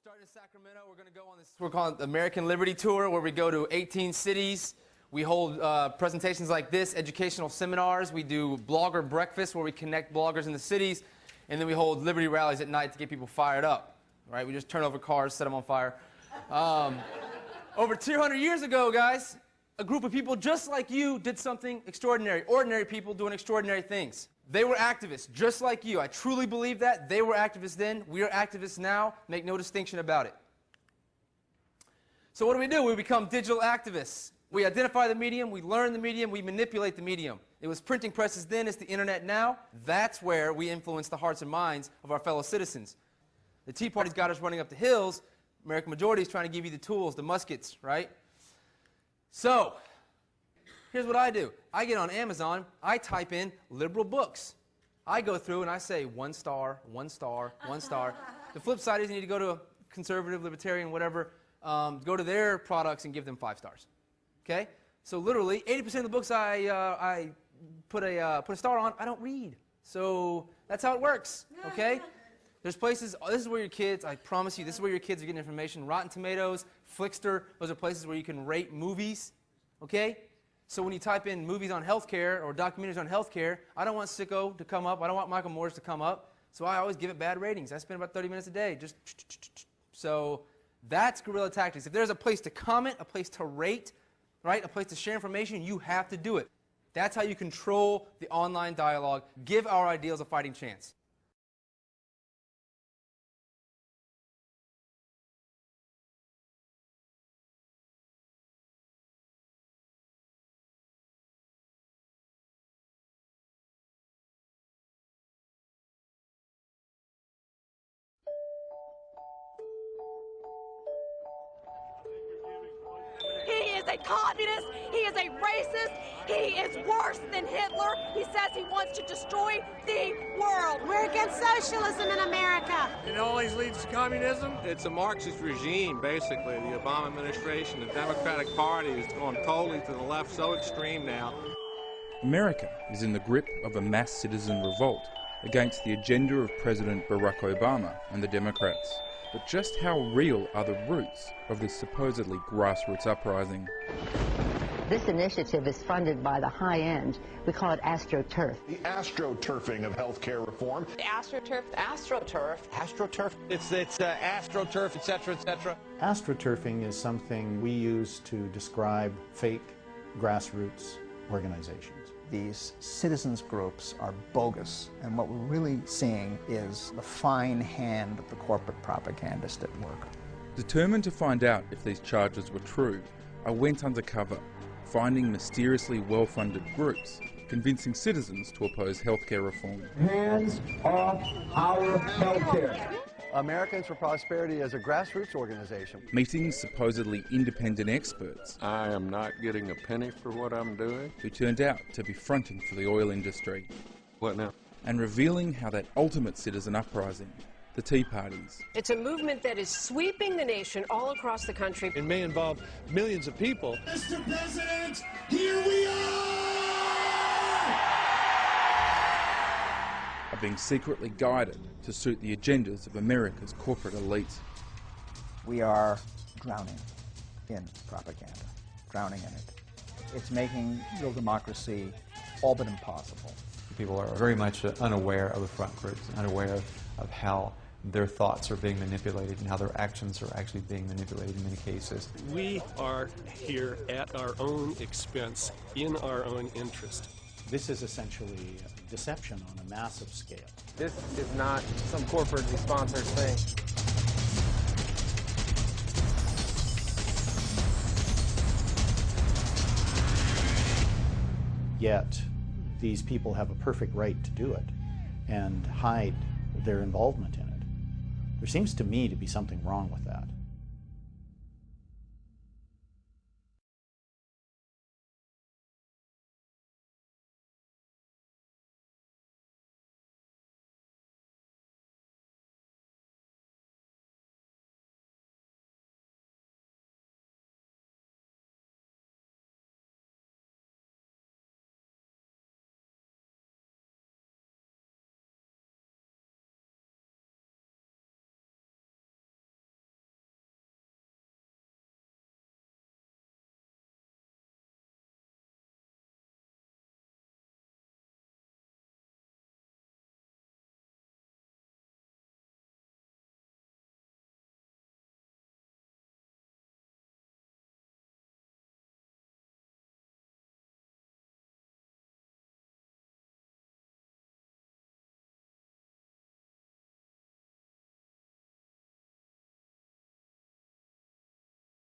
Starting in Sacramento, we're going to go on this, we're calling it the American Liberty Tour, where we go to 18 cities. We hold presentations like this, educational seminars. We do blogger breakfasts where we connect bloggers in the cities. And then we hold liberty rallies at night to get people fired up. Right? We just turn over cars, set them on fire. Over 200 years ago, guys, a group of people just like you did something extraordinary. Ordinary people doing extraordinary things. They were activists, just like you. I truly believe that. They were activists then. We are activists now. Make no distinction about it. So what do? We become digital activists. We identify the medium, we learn the medium, we manipulate the medium. It was printing presses then, it's the internet now. That's where we influence the hearts and minds of our fellow citizens. The Tea Party's got us running up the hills. American majority is trying to give you the tools, the muskets, right? So, here's what I do. I get on Amazon, I type in liberal books. I go through and I say 1 star, 1 star, 1 star. The flip side is you need to go to a conservative, libertarian, whatever, go to their products and give them 5 stars. Okay? So literally, 80% of the books I put a star on, I don't read. So that's how it works, okay? There's places, this is where your kids, I promise you, this is where your kids are getting information. Rotten Tomatoes, Flickster, those are places where you can rate movies, okay? So when you type in movies on healthcare or documentaries on healthcare, I don't want Sicko to come up. I don't want Michael Moore's to come up. So I always give it bad ratings. I spend about 30 minutes a day just so that's guerrilla tactics. If there's a place to comment, a place to rate, right, a place to share information, you have to do it. That's how you control the online dialogue. Give our ideals a fighting chance. He is a communist, he is a racist, he is worse than Hitler. He says he wants to destroy the world. We're against socialism in America. It always leads to communism. It's a Marxist regime, basically. The Obama administration, the Democratic Party is going totally to the left, so extreme now. America is in the grip of a mass citizen revolt against the agenda of President Barack Obama and the Democrats. But just how real are the roots of this supposedly grassroots uprising? This initiative is funded by the high end. We call it AstroTurf. The astroturfing of healthcare reform. The AstroTurf, AstroTurf. AstroTurf. It's AstroTurf, etc., etc. AstroTurfing is something we use to describe fake grassroots organizations. These citizens groups are bogus, and what we're really seeing is the fine hand of the corporate propagandist at work. Determined to find out if these charges were true, I went undercover, finding mysteriously well-funded groups, convincing citizens to oppose healthcare reform. Hands off our healthcare. Americans for Prosperity is a grassroots organization. Meeting supposedly independent experts. I am not getting a penny for what I'm doing. Who turned out to be fronting for the oil industry. What now? And revealing how that ultimate citizen uprising, the Tea Parties. It's a movement that is sweeping the nation all across the country. It may involve millions of people. Mr. President, here we are! Are being secretly guided to suit the agendas of America's corporate elite. We are drowning in propaganda, drowning in it. It's making real democracy all but impossible. People are very much unaware of the front groups, unaware of how their thoughts are being manipulated and how their actions are actually being manipulated in many cases. We are here at our own expense, in our own interest. This is essentially deception on a massive scale. This is not some corporately sponsored thing. Yet, these people have a perfect right to do it and hide their involvement in it. There seems to me to be something wrong with that.